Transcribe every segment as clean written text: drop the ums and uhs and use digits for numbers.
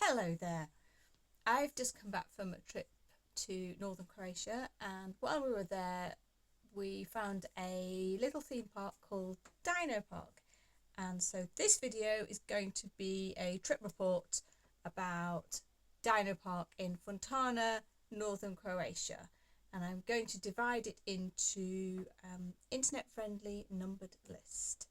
Hello there. I've just come back from a trip to northern Croatia, and while we were there we found a little theme park called Dinopark, and so this video is going to be a trip report about Dinopark in Funtana, northern Croatia, and I'm going to divide it into internet friendly numbered list.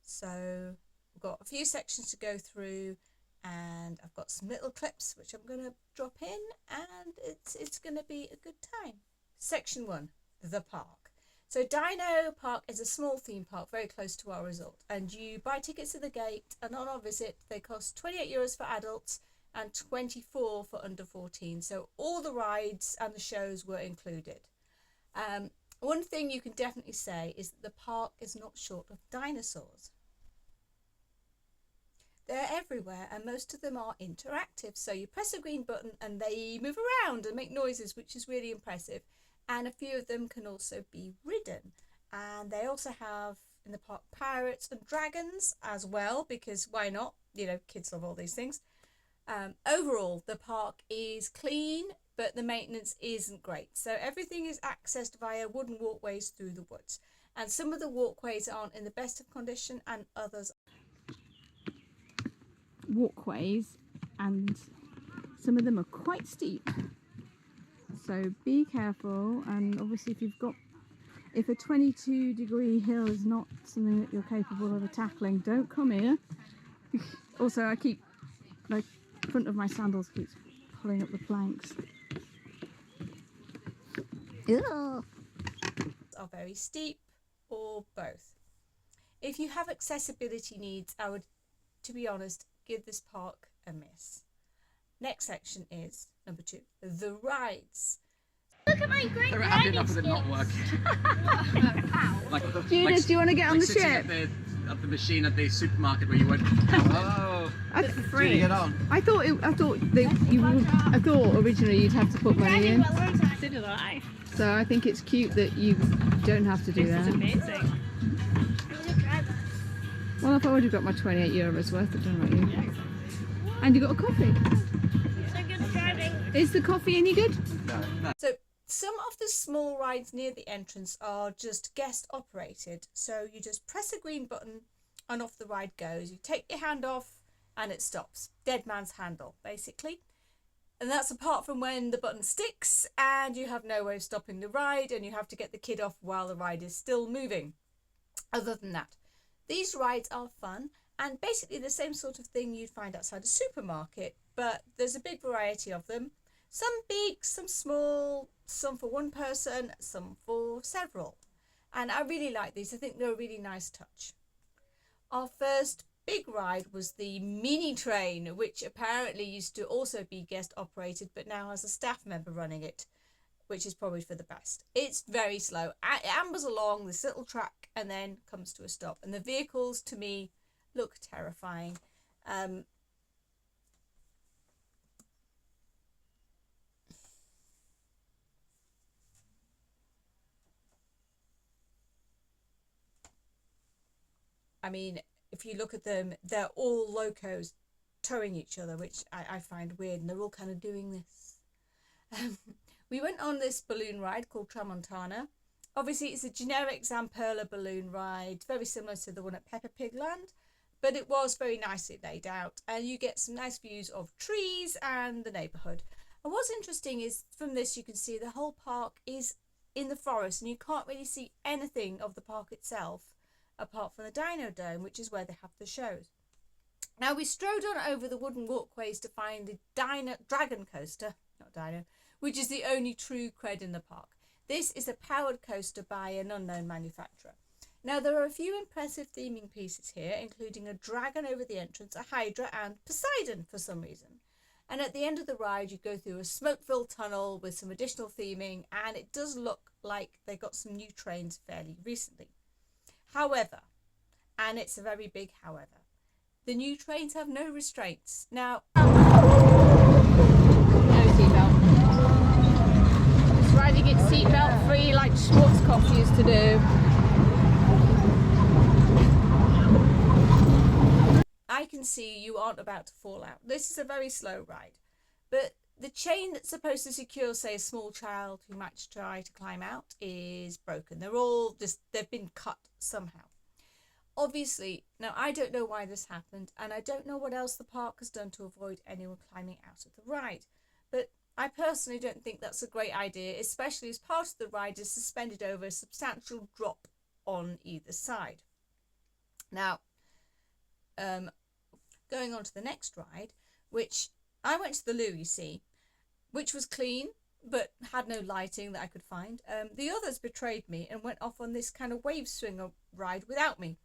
So we've got a few sections to go through, and I've got some little clips which I'm going to drop in, and it's going to be a good time. Section 1, the park. So Dino Park is a small theme park very close to our resort, and you buy tickets at the gate, and on our visit they cost €28 for adults and 24 for under 14, so all the rides and the shows were included. One thing you can definitely say is that the park is not short of dinosaurs. They're everywhere, and most of them are interactive, so you press a green button and they move around and make noises, which is really impressive. And a few of them can also be ridden, and they also have in the park parrots and dragons as well, because why not, you know, kids love all these things. Overall the park is clean, but the maintenance isn't great, so everything is accessed via wooden walkways through the woods, and some of the walkways aren't in the best of condition and others walkways, and some of them are quite steep, so be careful. And obviously if a 22-degree hill is not something that you're capable of tackling, don't come here. Also, I keep, like, the front of my sandals keeps pulling up the planks. Ugh. Are very steep, or both. If you have accessibility needs, I would, to be honest, give this park a miss. Next section is number 2, the rides. Look at my great They're happy enough with it not working. Judith, do you want to get on the ship? At the machine at the supermarket where you went. Oh, That's free. Did you get on? I thought originally you'd have to put money in. So did I. So I think it's cute that you don't have to do that. This is amazing. Well, I've already got my €28 worth of done, right? You? Yeah, exactly. And you got a coffee. So good driving. Is the coffee any good? No. So some of the small rides near the entrance are just guest operated. So you just press a green button and off the ride goes. You take your hand off and it stops. Dead man's handle, basically. And that's apart from when the button sticks and you have no way of stopping the ride and you have to get the kid off while the ride is still moving. Other than that, these rides are fun and basically the same sort of thing you'd find outside a supermarket, but there's a big variety of them. Some big, some small, some for one person, some for several. And I really like these. I think they're a really nice touch. Our first big ride was the mini train, which apparently used to also be guest operated, but now has a staff member running it, which is probably for the best. It's very slow. It ambers along this little track and then comes to a stop. And the vehicles, to me, look terrifying. I mean, if you look at them, they're all locos towing each other, which I find weird, and they're all kind of doing this. We went on this balloon ride called Tramontana. Obviously, it's a generic Zamperla balloon ride, very similar to the one at Peppa Pig Land, but it was very nicely laid out, and you get some nice views of trees and the neighbourhood. And what's interesting is from this you can see the whole park is in the forest, and you can't really see anything of the park itself apart from the Dino Dome, which is where they have the shows. Now we strode on over the wooden walkways to find the Dragon Coaster, not Dino, which is the only true cred in the park. This is a powered coaster by an unknown manufacturer. Now there are a few impressive theming pieces here, including a dragon over the entrance, a hydra and Poseidon for some reason. And at the end of the ride you go through a smoke-filled tunnel with some additional theming, and it does look like they got some new trains fairly recently. However, and it's a very big however, the new trains have no restraints. Now, no seatbelt. It's riding it seatbelt free like Schwarzkopf used to do. I I can see you aren't about to fall out. This is a very slow ride. But the chain that's supposed to secure, say, a small child who might try to climb out is broken. They've been cut somehow. Obviously, now I don't know why this happened, and I don't know what else the park has done to avoid anyone climbing out of the ride. But I personally don't think that's a great idea, especially as part of the ride is suspended over a substantial drop on either side. Now, going on to the next ride, which I went to the loo, you see, which was clean but had no lighting that I could find. The others betrayed me and went off on this kind of wave swinger ride without me.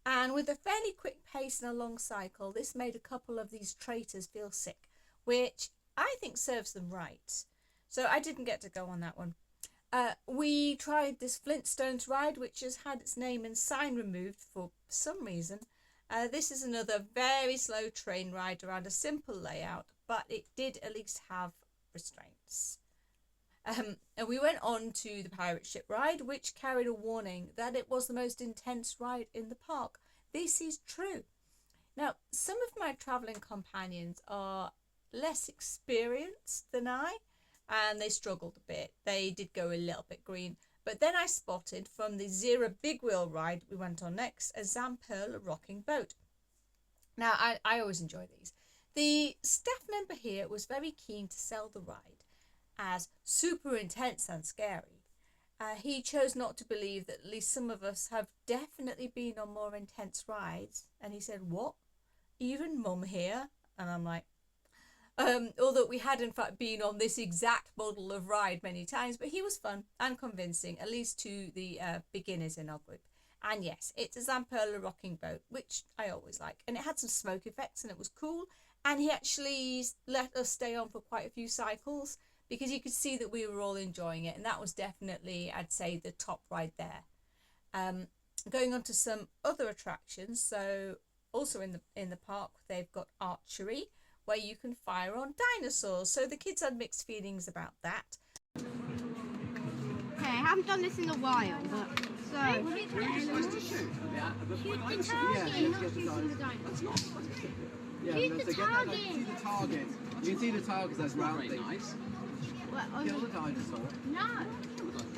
And with a fairly quick pace and a long cycle, this made a couple of these traitors feel sick, which I think serves them right. So I didn't get to go on that one. We tried this Flintstones ride, which has had its name and sign removed for some reason. This is another very slow train ride around a simple layout, but it did at least have restraints. And we went on to the pirate ship ride, which carried a warning that it was the most intense ride in the park. This is true. Now, some of my travelling companions are less experienced than I, and they struggled a bit. They did go a little bit green. But then I spotted from the Zira big wheel ride we went on next a Zamperla rocking boat. Now, I always enjoy these. The staff member here was very keen to sell the ride as super intense and scary. He chose not to believe that at least some of us have definitely been on more intense rides. And he said, "What? Even Mum here?" And I'm like, although we had in fact been on this exact model of ride many times, but he was fun and convincing, at least to the beginners in our group. And yes, it's a Zamperla rocking boat, which I always like. And it had some smoke effects and it was cool. And he actually let us stay on for quite a few cycles because you could see that we were all enjoying it. And that was definitely, I'd say, the top ride there. Going on to some other attractions. So also in the park, they've got archery, where you can fire on dinosaurs. So the kids had mixed feelings about that. Okay, I haven't done this in a while, but so. You're supposed to shoot Shoot the target, not shooting the dinosaur. Shoot the target. See the target. You can see the target as round Very thing. nice. Well, Kill the dinosaur. no.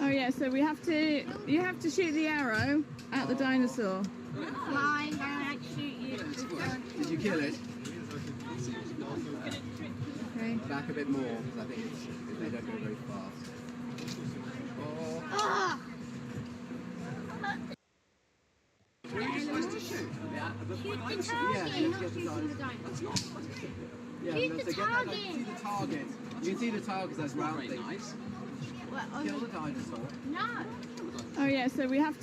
Oh yeah, so you have to shoot the arrow at the dinosaur. Flying, don't like shoot you. Did you kill it? Okay. Back a bit more, because I think they don't go very fast. Oh. Ah! Where are you supposed to shoot? Shoot the target, not shooting the dinosaur. Shoot the target. See the target. You can see the target as round Very thing. nice. Well, Kill the dinosaur. no. Oh yeah, so you have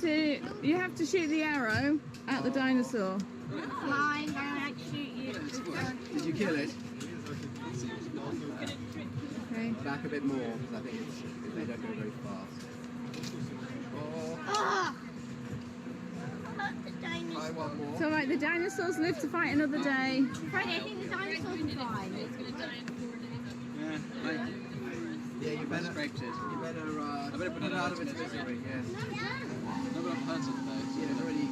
to shoot the arrow at the dinosaur. Flying, don't like shoot you. Did you kill it? Okay. Back a bit more, because I think they don't go very fast. Oh. Ah! the dinosaur. Try one more. So like the dinosaurs live to fight another day. Freddie, I think the dinosaurs are fine. Yeah, you better. You better put it out of its misery. Yes. No, but I've heard of those. Yeah, he's already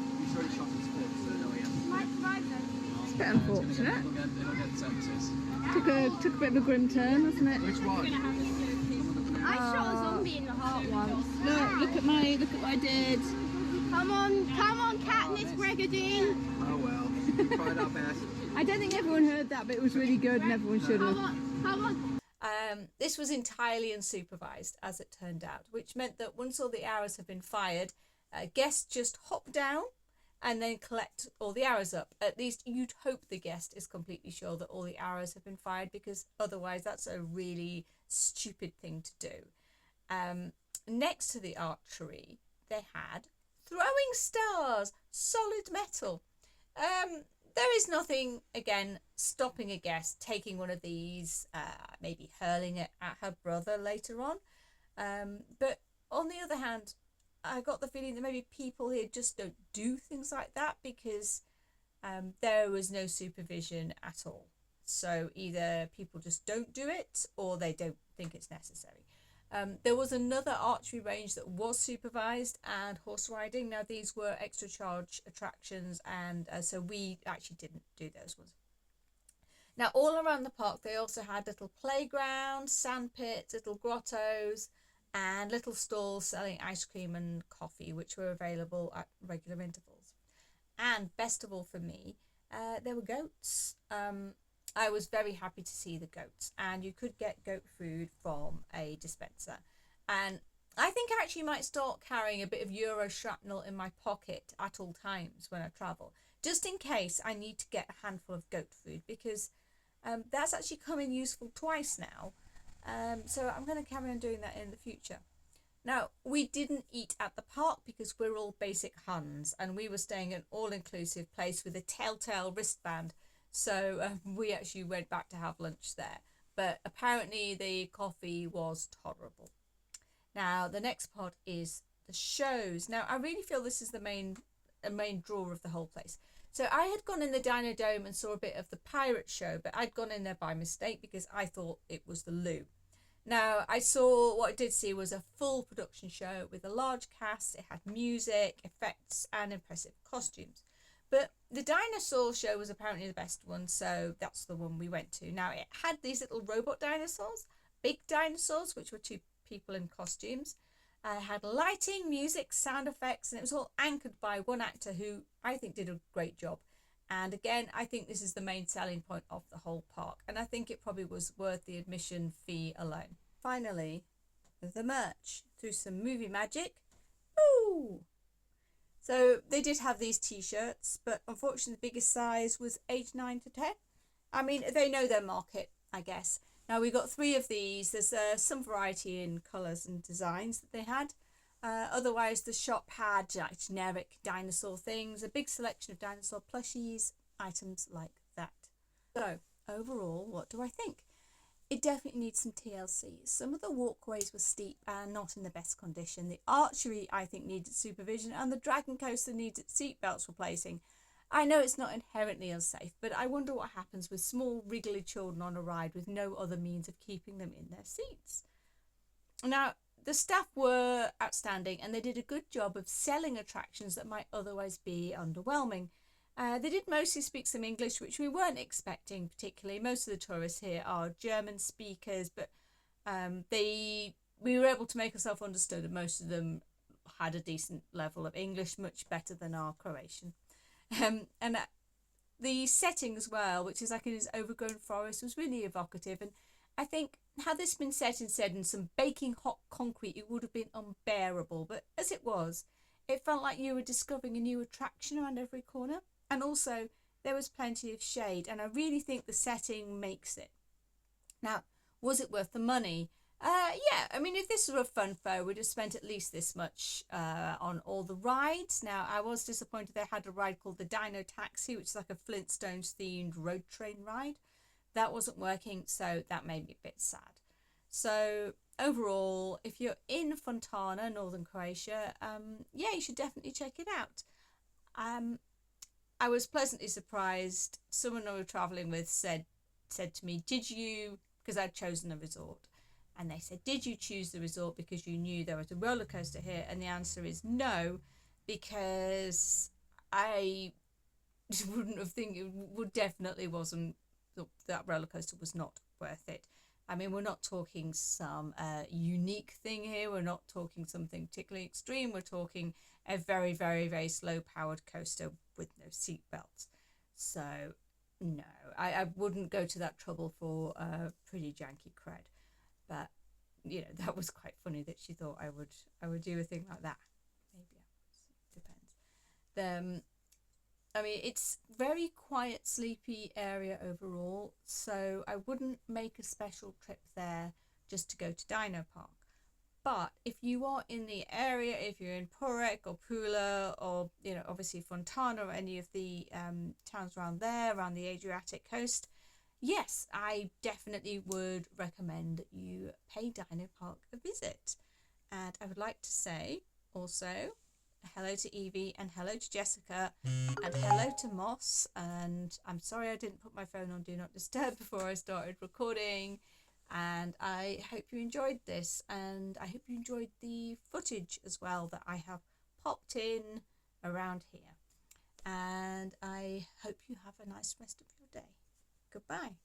shot his foot, so no, yeah. Might survive though. It's a bit unfortunate. It'll get sepsis. Took a bit of a grim turn, wasn't it? Which one? I shot a zombie in the heart once. Look at what I did. Come on, Katniss Brigadine. Oh well. We tried our best. I don't think everyone heard that, but it was really good and everyone should have. Come on. This was entirely unsupervised, as it turned out, which meant that once all the arrows have been fired, guests just hop down and then collect all the arrows up. At least you'd hope the guest is completely sure that all the arrows have been fired, because otherwise that's a really stupid thing to do. Next to the archery, they had throwing stars, solid metal. There is nothing, again, stopping a guest taking one of these, maybe hurling it at her brother later on. But on the other hand, I got the feeling that maybe people here just don't do things like that because there was no supervision at all. So either people just don't do it or they don't think it's necessary. There was another archery range that was supervised and horse riding. Now these were extra charge attractions, and so we actually didn't do those ones. Now all around the park they also had little playgrounds, sand pits, little grottos, and little stalls selling ice cream and coffee, which were available at regular intervals. And best of all for me, there were goats. I was very happy to see the goats, and you could get goat food from a dispenser. And I think I actually might start carrying a bit of Euro shrapnel in my pocket at all times when I travel, just in case I need to get a handful of goat food, because that's actually come in useful twice now. So I'm going to carry on doing that in the future. Now, we didn't eat at the park because we're all basic Huns, and we were staying at an all-inclusive place with a telltale wristband. So we actually went back to have lunch there. But apparently the coffee was tolerable. Now, the next part is the shows. Now, I really feel this is the main draw of the whole place. So I had gone in the Dino Dome and saw a bit of the pirate show, but I'd gone in there by mistake because I thought it was the loo. Now, what I did see was a full production show with a large cast. It had music, effects, and impressive costumes. But the dinosaur show was apparently the best one, so that's the one we went to. Now, it had these little robot dinosaurs, big dinosaurs, which were two people in costumes. It had lighting, music, sound effects, and it was all anchored by one actor who I think did a great job. And again, I think this is the main selling point of the whole park, and I think it probably was worth the admission fee alone. Finally, the merch. Through some movie magic. Woo! So they did have these t-shirts, but unfortunately the biggest size was age 9 to 10. I mean, they know their market, I guess. Now we got 3 of these. There's some variety in colours and designs that they had. Otherwise, the shop had like generic dinosaur things, a big selection of dinosaur plushies, items like that. So, overall, what do I think? It definitely needs some TLC. Some of the walkways were steep and not in the best condition. The archery, I think, needed supervision, and the dragon coaster needed seatbelts replacing. I know it's not inherently unsafe, but I wonder what happens with small, wriggly children on a ride with no other means of keeping them in their seats. Now, the staff were outstanding, and they did a good job of selling attractions that might otherwise be underwhelming. They did mostly speak some English, which we weren't expecting particularly. Most of the tourists here are German speakers, but we were able to make ourselves understood, and most of them had a decent level of English, much better than our Croatian. And the setting as well, which is like in this overgrown forest, was really evocative. And I think had this been set instead in some baking hot concrete, it would have been unbearable. But as it was, it felt like you were discovering a new attraction around every corner. And also, there was plenty of shade, and I really think the setting makes it. Now, was it worth the money? Yeah, I mean, if this were a fun fair, we'd have spent at least this much on all the rides. Now, I was disappointed they had a ride called the Dino Taxi, which is like a Flintstones-themed road train ride. That wasn't working, so that made me a bit sad. So, overall, if you're in Funtana, northern Croatia, yeah, you should definitely check it out. I was pleasantly surprised. Someone I was travelling with said to me, did you, because I'd chosen a resort, and they said, did you choose the resort because you knew there was a roller coaster here? And the answer is no, because I wouldn't have think it would definitely wasn't, that roller coaster was not worth it. I mean, we're not talking some unique thing here. We're not talking something particularly extreme. We're talking a very, very, very slow powered coaster with no seat belts. So no, I wouldn't go to that trouble for a pretty janky cred. But you know, that was quite funny that she thought I would do a thing like that. Maybe it depends. I mean, it's very quiet, sleepy area overall, so I wouldn't make a special trip there just to go to Dinopark. But if you are in the area, if you're in Porek or Pula or, you know, obviously Fontana or any of the towns around there, around the Adriatic coast, yes, I definitely would recommend that you pay Dinopark a visit. And I would like to say also hello to Evie and hello to Jessica and hello to Moss. And I'm sorry I didn't put my phone on Do Not Disturb before I started recording. And I hope you enjoyed this, and I hope you enjoyed the footage as well that I have popped in around here. And I hope you have a nice rest of your day. Goodbye.